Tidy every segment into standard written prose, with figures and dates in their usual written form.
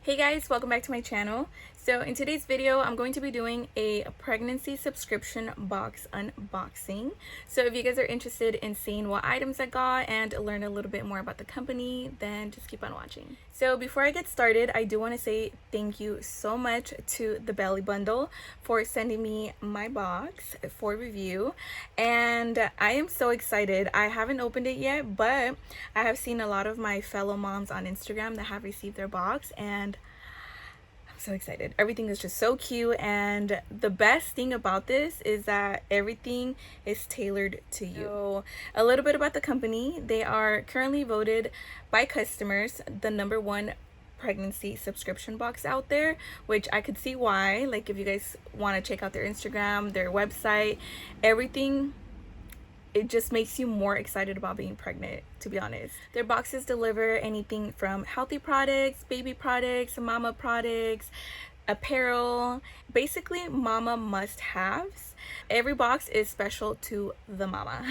Hey guys, welcome back to my channel. So in today's video, I'm going to be doing a pregnancy subscription box unboxing. So if you guys are interested in seeing what items I got and learn a little bit more about the company, then just keep on watching. So before I get started, I do want to say thank you so much to the Belly Bundle for sending me my box for review. And I am so excited. I haven't opened it yet, but I have seen a lot of my fellow moms on Instagram that have received their box, and so excited. Everything is just so cute, and the best thing about this is that everything is tailored to you. So a little bit about the company. They are currently voted by customers the #1 pregnancy subscription box out there, which I could see why. Like, if you guys want to check out their Instagram, their website, everything, it just makes you more excited about being pregnant, to be honest. Their boxes deliver anything from healthy products, baby products, mama products, apparel, basically mama must-haves. Every box is special to the mama.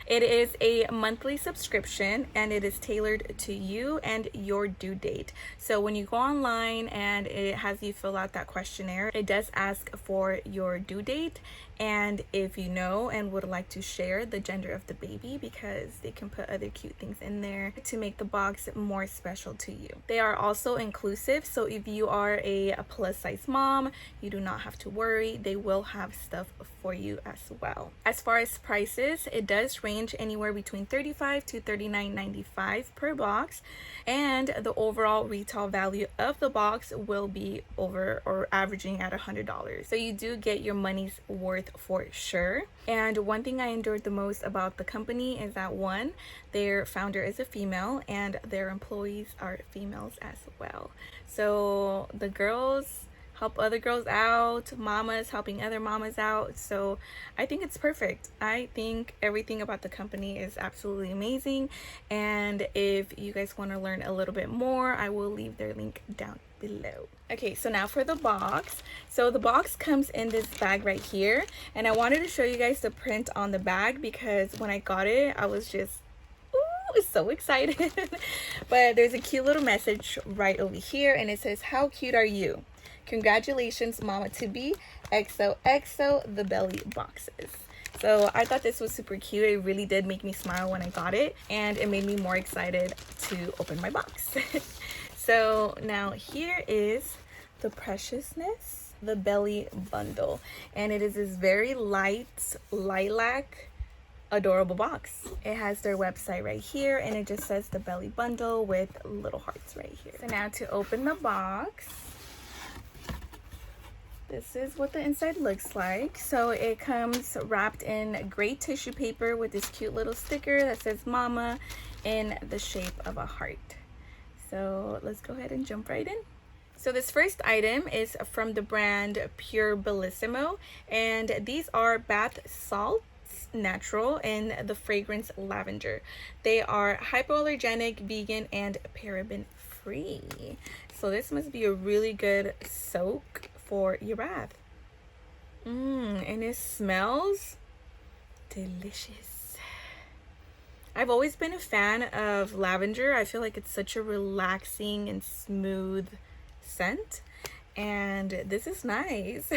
It is a monthly subscription, and it is tailored to you and your due date. So when you go online and it has you fill out that questionnaire, it does ask for your due date and if you know and would like to share the gender of the baby, because they can put other cute things in there to make the box more special to you. They are also inclusive, so if you are a plus size mom, you do not have to worry. They will have stuff for you as well. As far as prices, it does range anywhere between $35 to $39.95 per box, and the overall retail value of the box will be over or averaging at $100. So you do get your money's worth for sure. And one thing I enjoyed the most about the company is that, one, their founder is a female and their employees are females as well. So the girls help other girls out, mamas helping other mamas out. So I think it's perfect. I think everything about the company is absolutely amazing. And if you guys want to learn a little bit more, I will leave their link down below. Okay, so now for the box. So the box comes in this bag right here, and I wanted to show you guys the print on the bag because when I got it, I was just so excited. But there's a cute little message right over here, and it says, "How cute are you? Congratulations, mama to be, XOXO the belly boxes." So I thought this was super cute. It really did make me smile when I got it, and it made me more excited to open my box. So now here is the preciousness, the belly bundle, and it is this very light lilac adorable box. It has their website right here, and it just says the belly bundle with little hearts right here. So now to open the box, this is what the inside looks like. So it comes wrapped in gray tissue paper with this cute little sticker that says mama in the shape of a heart. So let's go ahead and jump right in. So this first item is from the brand Purebellisimo, and these are bath salts, natural, in the fragrance lavender. They are hypoallergenic, vegan, and paraben free. So this must be a really good soak for your bath. And it smells delicious. I've always been a fan of lavender. I feel like it's such a relaxing and smooth scent, and this is nice.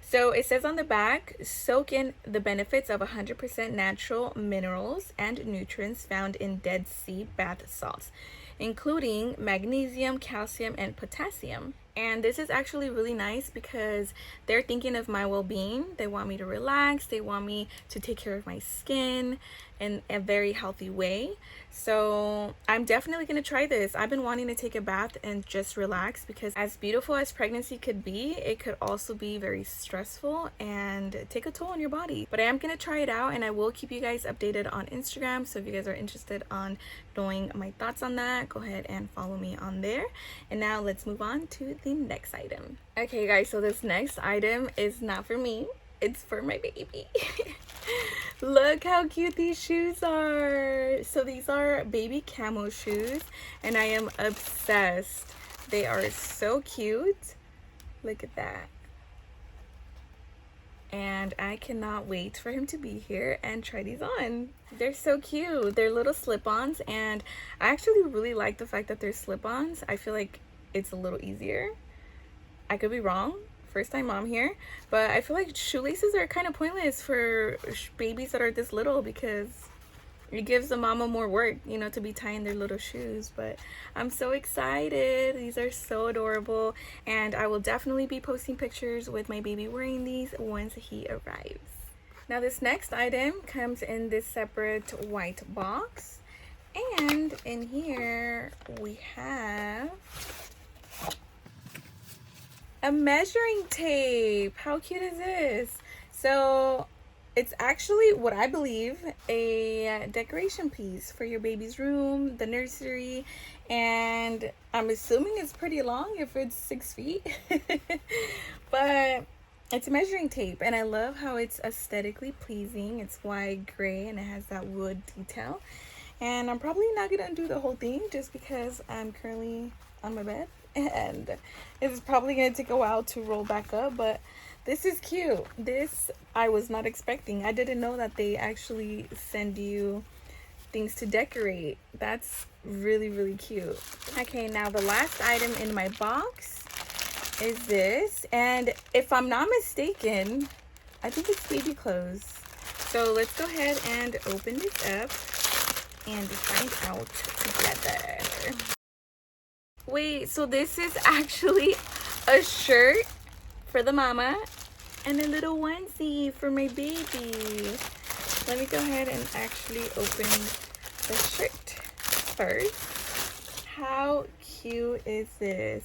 So it says on the back, soak in the benefits of 100% natural minerals and nutrients found in Dead Sea bath salts, including magnesium, calcium, and potassium. And this is actually really nice because they're thinking of my well-being. They want me to relax. They want me to take care of my skin in a very healthy way. So I'm definitely going to try this. I've been wanting to take a bath and just relax, because as beautiful as pregnancy could be, it could also be very stressful and take a toll on your body. But I am going to try it out, and I will keep you guys updated on Instagram. So if you guys are interested on knowing my thoughts on that, go ahead and follow me on there. And now let's move on to the next item. Okay guys, so this next item is not for me, it's for my baby. Look how cute these shoes are. So these are baby camo shoes, and I am obsessed. They are so cute. Look at that. And I cannot wait for him to be here and try these on. They're so cute. They're little slip-ons, and I actually really like the fact that they're slip-ons. I feel like it's a little easier. I could be wrong, first time mom here, but I feel like shoelaces are kind of pointless for babies that are this little, because it gives the mama more work, you know, to be tying their little shoes. But I'm so excited. These are so adorable, and I will definitely be posting pictures with my baby wearing these once he arrives. Now this next item comes in this separate white box, and in here we have a measuring tape. How cute is this? So it's actually what I believe a decoration piece for your baby's room, the nursery, and I'm assuming it's pretty long if it's 6 feet. But it's measuring tape, and I love how it's aesthetically pleasing. It's white, gray, and it has that wood detail. And I'm probably not gonna do the whole thing just because I'm currently on my bed, and it's probably gonna take a while to roll back up, but this is cute. This I was not expecting. I didn't know that they actually send you things to decorate. That's really, really cute. Okay, now the last item in my box is this, and if I'm not mistaken, I think it's baby clothes. So let's go ahead and open this up and find out together. Wait, so this is actually a shirt for the mama and a little onesie for my baby. Let me go ahead and actually open the shirt first. How cute is this?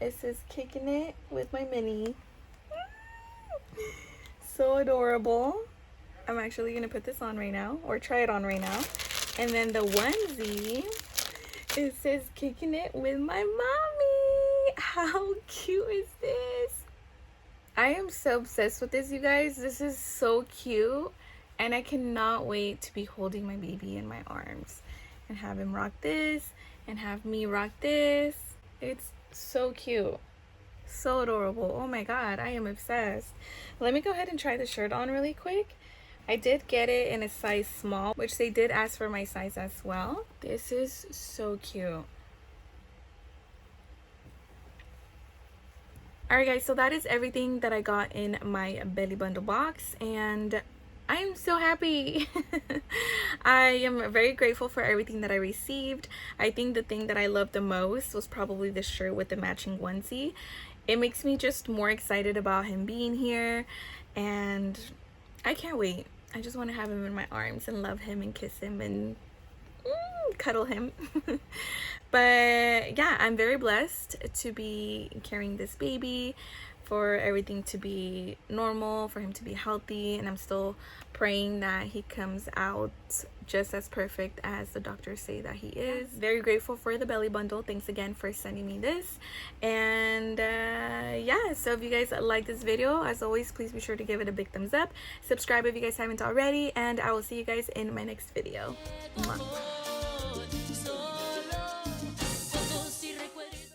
It says kicking it with my mini. So adorable. I'm actually gonna put this on right now, or try it on right now. And then the onesie, it says kicking it with my mommy. How cute is this? I am so obsessed with this, you guys. This is so cute, and I cannot wait to be holding my baby in my arms and have him rock this and have me rock this. It's so cute, so adorable. Oh my god, I am obsessed. Let me go ahead and try the shirt on really quick. I did get it in a size small, which they did ask for my size as well. This is so cute. Alright guys, so that is everything that I got in my belly bundle box, and I am so happy. I am very grateful for everything that I received. I think the thing that I loved the most was probably the shirt with the matching onesie. It makes me just more excited about him being here, and I can't wait. I just want to have him in my arms and love him and kiss him and cuddle him. But yeah, I'm very blessed to be carrying this baby, for everything to be normal, for him to be healthy, and I'm still praying that he comes out just as perfect as the doctors say that he is. Very grateful for the belly bundle. Thanks again for sending me this. And yeah, so if you guys like this video, as always, please be sure to give it a big thumbs up, subscribe if you guys haven't already, and I will see you guys in my next video. Mwah.